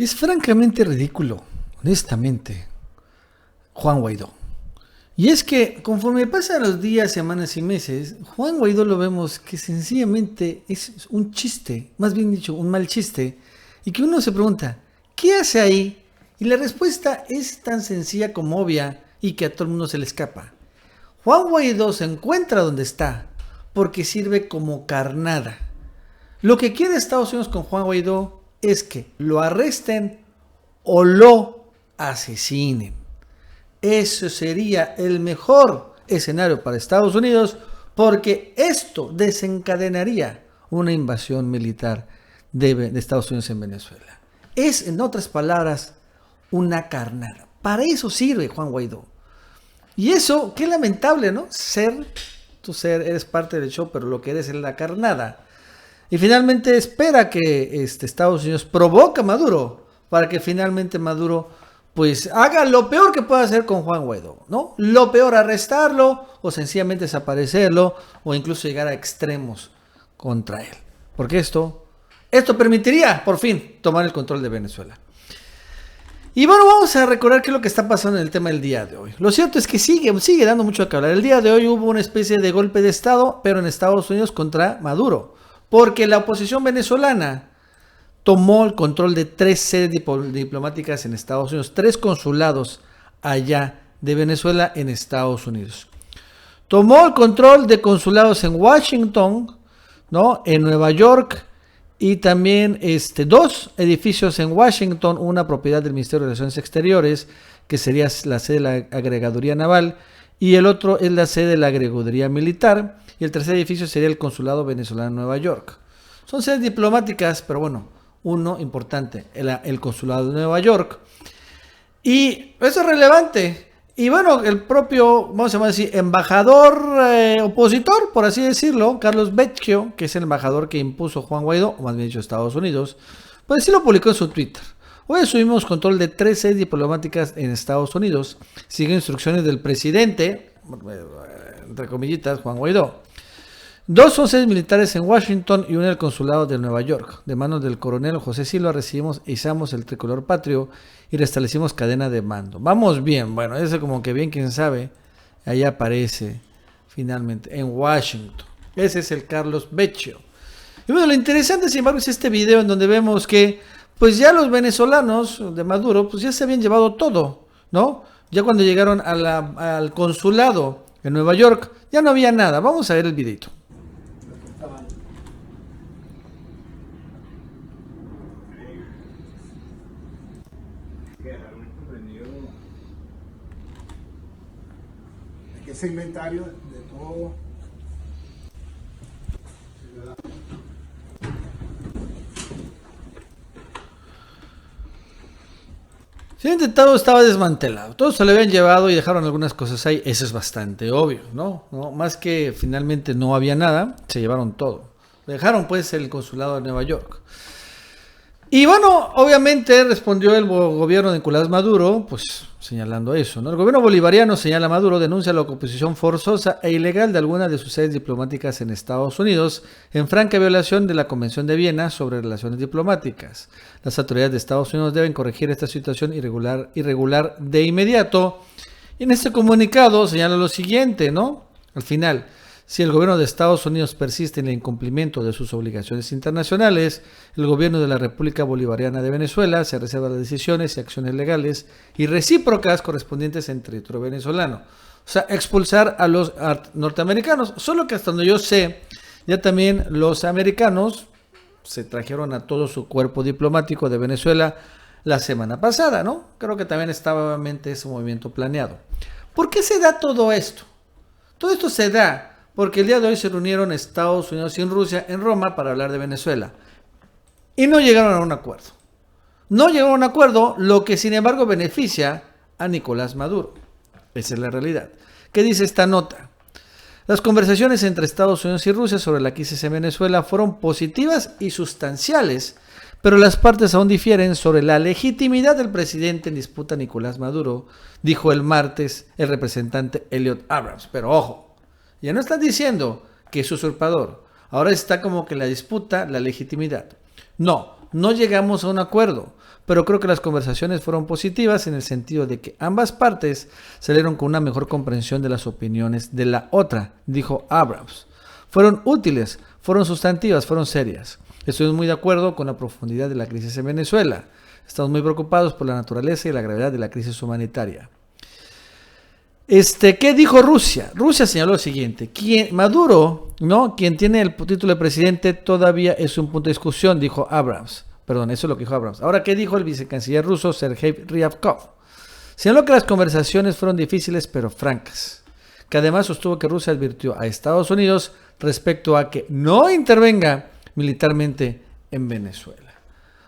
Es francamente ridículo, honestamente, Juan Guaidó. Y es que conforme pasan los días, semanas y meses, Juan Guaidó lo vemos que sencillamente es un chiste, más bien dicho, un mal chiste, y que uno se pregunta, ¿qué hace ahí? Y la respuesta es tan sencilla como obvia y que a todo el mundo se le escapa. Juan Guaidó se encuentra donde está porque sirve como carnada. Lo que quiere Estados Unidos con Juan Guaidó es que lo arresten o lo asesinen. Eso sería el mejor escenario para Estados Unidos porque esto desencadenaría una invasión militar de Estados Unidos en Venezuela. Es, en otras palabras, una carnada. Para eso sirve Juan Guaidó. Y eso, qué lamentable, ¿no? Eres parte del show, pero lo que eres es la carnada. Y finalmente espera que Estados Unidos provoque a Maduro para que finalmente Maduro pues haga lo peor que pueda hacer con Juan Guaidó, ¿no? Lo peor, arrestarlo o sencillamente desaparecerlo o incluso llegar a extremos contra él. Porque esto permitiría por fin tomar el control de Venezuela. Y bueno, vamos a recordar qué es lo que está pasando en el tema del día de hoy. Lo cierto es que sigue dando mucho que hablar. El día de hoy hubo una especie de golpe de Estado, pero en Estados Unidos contra Maduro. Porque la oposición venezolana tomó el control de 3 sedes diplomáticas en Estados Unidos, 3 consulados allá de Venezuela en Estados Unidos. Tomó el control de consulados en Washington, ¿no? En Nueva York y también 2 edificios en Washington, una propiedad del Ministerio de Relaciones Exteriores, que sería la sede de la agregaduría naval, y el otro es la sede de la agregaduría militar, y el tercer edificio sería el consulado venezolano en Nueva York. Son sedes diplomáticas, pero bueno, uno importante, el consulado de Nueva York. Y eso es relevante. Y bueno, el propio, vamos a llamar así, embajador opositor, por así decirlo, Carlos Vecchio, que es el embajador que impuso Juan Guaidó, o más bien dicho Estados Unidos, pues sí lo publicó en su Twitter. Hoy asumimos control de 3 sedes diplomáticas en Estados Unidos. Siguen instrucciones del presidente, entre comillitas, Juan Guaidó. 2 son sedes militares en Washington y una en el consulado de Nueva York. De manos del coronel José Silva recibimos, izamos el tricolor patrio y restablecimos cadena de mando. Vamos bien, bueno, eso como que bien, quién sabe, ahí aparece finalmente en Washington. Ese es el Carlos Vecchio. Y bueno, lo interesante, sin embargo, es este video en donde vemos que pues ya los venezolanos de Maduro pues ya se habían llevado todo, ¿no? Ya cuando llegaron al consulado en Nueva York ya no había nada. Vamos a ver el videito. Ese inventario de todo. Si el intentado estaba desmantelado, todos se lo habían llevado y dejaron algunas cosas ahí, eso es bastante obvio, ¿no? Más que finalmente no había nada, se llevaron todo. Dejaron pues el consulado de Nueva York. Y bueno, obviamente respondió el gobierno de Nicolás Maduro, pues señalando eso, ¿no? El gobierno bolivariano, señala Maduro, denuncia la ocupación forzosa e ilegal de algunas de sus sedes diplomáticas en Estados Unidos, en franca violación de la Convención de Viena sobre relaciones diplomáticas. Las autoridades de Estados Unidos deben corregir esta situación irregular de inmediato. Y en este comunicado señala lo siguiente, ¿no? Al final, si el gobierno de Estados Unidos persiste en el incumplimiento de sus obligaciones internacionales, el gobierno de la República Bolivariana de Venezuela se reserva las decisiones y acciones legales y recíprocas correspondientes en territorio venezolano. O sea, expulsar a los norteamericanos. Solo que hasta donde yo sé, ya también los americanos se trajeron a todo su cuerpo diplomático de Venezuela la semana pasada, ¿no? Creo que también estaba obviamente ese movimiento planeado. ¿Por qué se da todo esto? Todo esto se da porque el día de hoy se reunieron Estados Unidos y Rusia en Roma para hablar de Venezuela. Y no llegaron a un acuerdo. No llegaron a un acuerdo, lo que sin embargo beneficia a Nicolás Maduro. Esa es la realidad. ¿Qué dice esta nota? Las conversaciones entre Estados Unidos y Rusia sobre la crisis en Venezuela fueron positivas y sustanciales, pero las partes aún difieren sobre la legitimidad del presidente en disputa Nicolás Maduro, dijo el martes el representante Elliot Abrams. Pero ojo, ya no están diciendo que es usurpador. Ahora está como que la disputa, la legitimidad. No, no llegamos a un acuerdo, pero creo que las conversaciones fueron positivas en el sentido de que ambas partes salieron con una mejor comprensión de las opiniones de la otra, dijo Abrams. Fueron útiles, fueron sustantivas, fueron serias. Estoy muy de acuerdo con la profundidad de la crisis en Venezuela. Estamos muy preocupados por la naturaleza y la gravedad de la crisis humanitaria. ¿Qué dijo Rusia? Rusia señaló lo siguiente: Maduro, ¿no?, quien tiene el título de presidente, todavía es un punto de discusión, dijo Abrams. Perdón, eso es lo que dijo Abrams. Ahora, ¿qué dijo el vicecanciller ruso Sergei Ryabkov? Señaló que las conversaciones fueron difíciles pero francas, que además sostuvo que Rusia advirtió a Estados Unidos respecto a que no intervenga militarmente en Venezuela.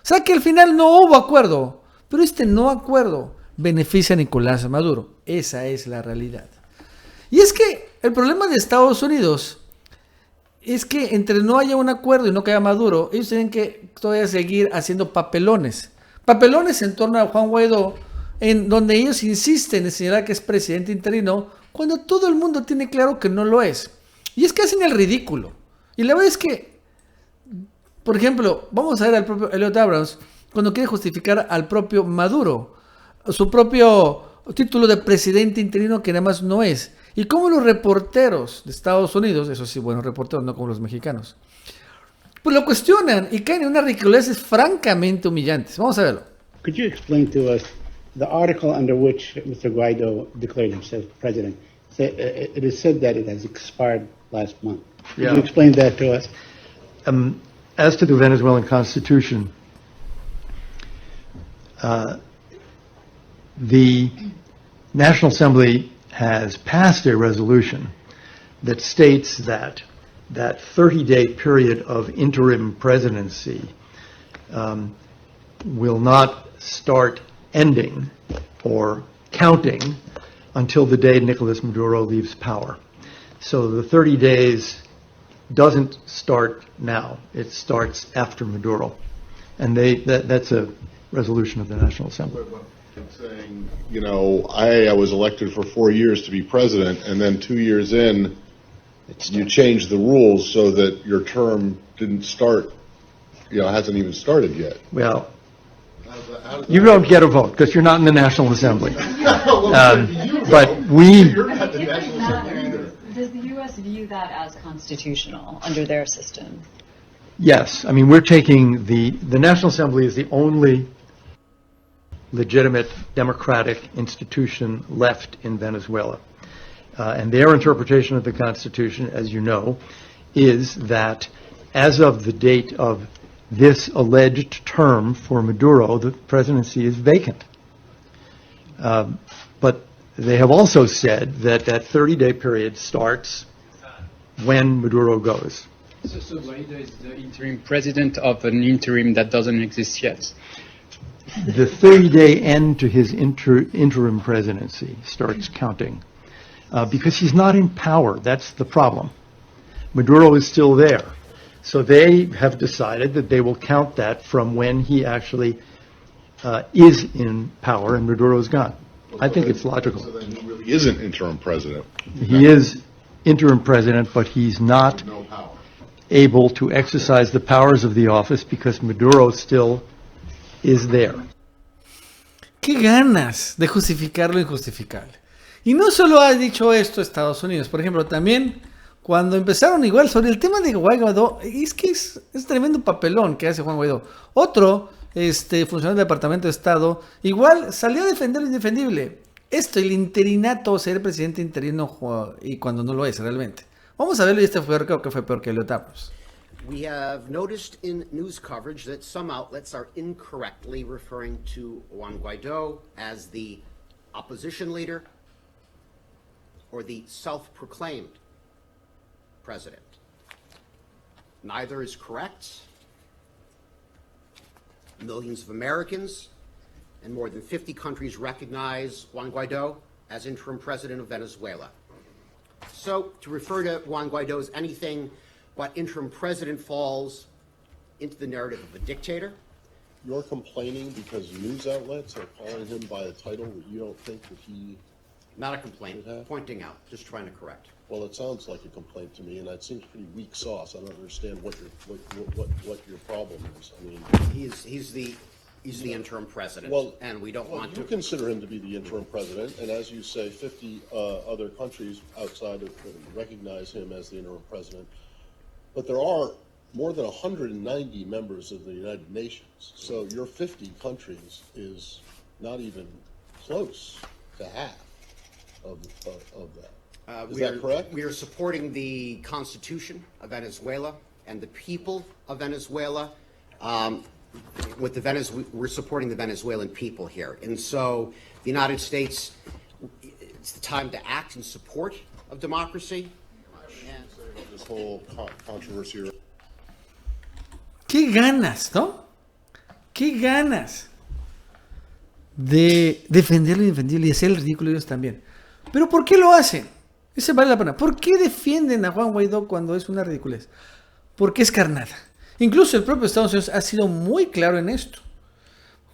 O sea que al final no hubo acuerdo, pero este no acuerdo beneficia a Nicolás Maduro. Esa es la realidad. Y es que el problema de Estados Unidos es que entre no haya un acuerdo y no que haya Maduro, ellos tienen que todavía seguir haciendo papelones. Papelones en torno a Juan Guaidó, en donde ellos insisten en señalar que es presidente interino, cuando todo el mundo tiene claro que no lo es. Y es que hacen el ridículo. Y la verdad es que, por ejemplo, vamos a ver al propio Elliot Abrams cuando quiere justificar al propio Maduro, su propio título de presidente interino, que nada más no es. Y como los reporteros de Estados Unidos, eso sí, buenos reporteros, no como los mexicanos, pues lo cuestionan y caen en unas ridiculeces francamente humillantes. Vamos a verlo. Could you explain to us the article under which Mr. Guaido declared himself president? It is said that it has expired last month. Could you explain that to us? As to the Venezuelan Constitution, the National Assembly has passed a resolution that states that 30-day period of interim presidency will not start ending or counting until the day Nicolas Maduro leaves power. So the 30 days doesn't start now. It starts after Maduro. And that's a resolution of the National Assembly. Saying, I was elected for 4 years to be president, and then 2 years in, you changed the rules so that your term didn't start, hasn't even started yet. Well, you don't get a vote because you're not in the National Assembly. But You're not the National Assembly either. Does the U.S. view that as constitutional under their system? Yes. I mean, we're taking the National Assembly is the only legitimate democratic institution left in Venezuela. And their interpretation of the Constitution, as you know, is that as of the date of this alleged term for Maduro, the presidency is vacant. But they have also said that 30-day period starts when Maduro goes. So Guaido is the interim president of an interim that doesn't exist yet. The 30-day end to his interim presidency starts counting because he's not in power. That's the problem. Maduro is still there. So they have decided that they will count that from when he actually is in power and Maduro is gone. I think it's logical. So then he really isn't interim president. He is interim president, but he's not No power. able to exercise the powers of the office because Maduro still is there. Qué ganas de justificar lo injustificable. Y no solo ha dicho esto Estados Unidos, por ejemplo, también cuando empezaron igual sobre el tema de Juan Guaidó, es que es tremendo papelón que hace Juan Guaidó. Otro funcionario del Departamento de Estado igual salió a defender lo indefendible. El interinato, ser presidente interino y cuando no lo es realmente. Vamos a verlo y creo que fue peor que Elliot Abrams. We have noticed in news coverage that some outlets are incorrectly referring to Juan Guaido as the opposition leader or the self-proclaimed president. Neither is correct. Millions of Americans and more than 50 countries recognize Juan Guaido as interim president of Venezuela. So to refer to Juan Guaido as anything but interim president falls into the narrative of a dictator. You're complaining because news outlets are calling him by a title that you don't think that he Not a complaint, pointing out, just trying to correct. Well, it sounds like a complaint to me, and that seems pretty weak sauce. I don't understand what your problem is. I mean, He's the interim president, well, and we don't want you to. consider him to be the interim president, and as you say, 50 other countries outside of recognize him as the interim president. But there are more than 190 members of the United Nations, so your 50 countries is not even close to half of that. Is that correct? We are supporting the Constitution of Venezuela and the people of Venezuela. We're supporting the Venezuelan people here, and so the United States. It's the time to act in support of democracy. And This whole controversy. Qué ganas, ¿no? Qué ganas de defender lo indefendible y hacer el ridículo ellos también. Pero ¿por qué lo hacen? Ese vale la pena. ¿Por qué defienden a Juan Guaidó cuando es una ridiculez? Porque es carnada. Incluso el propio Estados Unidos ha sido muy claro en esto.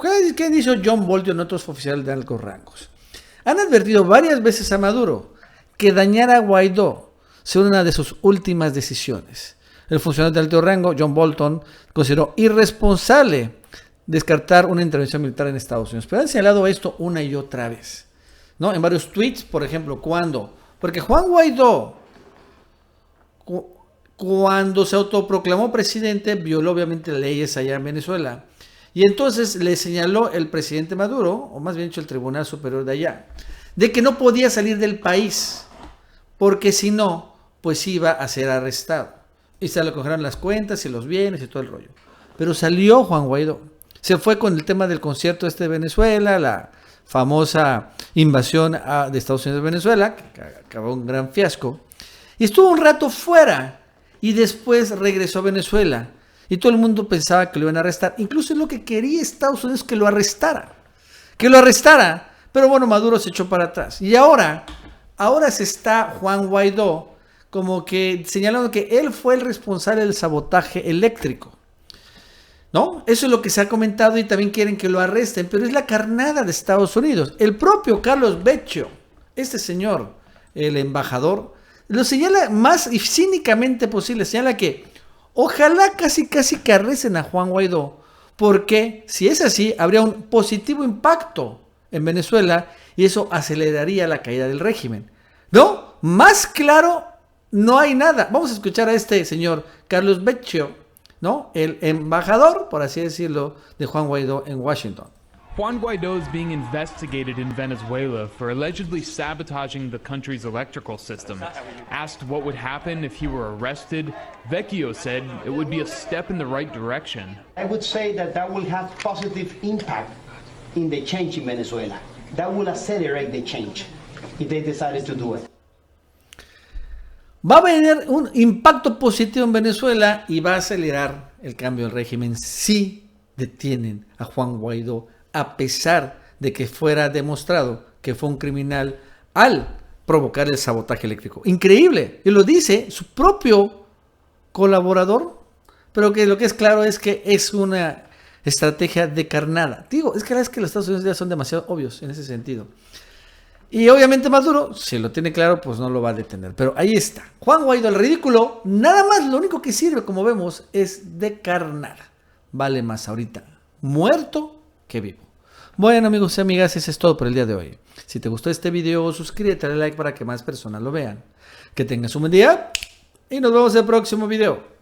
¿Qué ha dicho John Bolton y otros oficiales de altos rangos? Han advertido varias veces a Maduro que dañar a Guaidó será una de sus últimas decisiones. El funcionario de alto rango, John Bolton, consideró irresponsable descartar una intervención militar en Estados Unidos. Pero han señalado esto una y otra vez, ¿no? En varios tweets, por ejemplo, porque Juan Guaidó, cuando se autoproclamó presidente, violó obviamente leyes allá en Venezuela. Y entonces le señaló el presidente Maduro, o más bien dicho el Tribunal Superior de allá, de que no podía salir del país, porque si no, pues iba a ser arrestado. Y se le cogieron las cuentas y los bienes y todo el rollo. Pero salió Juan Guaidó. Se fue con el tema del concierto de Venezuela, la famosa invasión de Estados Unidos a Venezuela, que acabó un gran fiasco. Y estuvo un rato fuera y después regresó a Venezuela. Y todo el mundo pensaba que lo iban a arrestar. Incluso es lo que quería Estados Unidos, que lo arrestara. Que lo arrestara. Pero bueno, Maduro se echó para atrás. Y ahora se está Juan Guaidó como que señalando que él fue el responsable del sabotaje eléctrico, ¿no? Eso es lo que se ha comentado y también quieren que lo arresten, pero es la carnada de Estados Unidos. El propio Carlos Beccio, este señor, el embajador, lo señala más cínicamente posible, señala que ojalá casi que arresten a Juan Guaidó, porque si es así, habría un positivo impacto en Venezuela y eso aceleraría la caída del régimen. ¿No? Más claro no hay nada. Vamos a escuchar a este señor Carlos Beccio, ¿no? El embajador, por así decirlo, de Juan Guaidó en Washington. Juan Guaidó is being investigated in Venezuela for allegedly sabotaging the country's electrical system. Asked what would happen if he were arrested, Vecchio said it would be a step in the right direction. I would say that will have positive impact in the change in Venezuela. That will accelerate the change if they decided to do it. Va a tener un impacto positivo en Venezuela y va a acelerar el cambio del régimen si detienen a Juan Guaidó, a pesar de que fuera demostrado que fue un criminal al provocar el sabotaje eléctrico. Increíble, y lo dice su propio colaborador, pero que lo que es claro es que es una estrategia de carnada. Digo, es que los Estados Unidos ya son demasiado obvios en ese sentido. Y obviamente Maduro, si lo tiene claro, pues no lo va a detener. Pero ahí está. Juan Guaidó, el ridículo, nada más lo único que sirve, como vemos, es de carnada. Vale más ahorita muerto que vivo. Bueno, amigos y amigas, eso es todo por el día de hoy. Si te gustó este video, suscríbete, dale like para que más personas lo vean. Que tengas un buen día y nos vemos en el próximo video.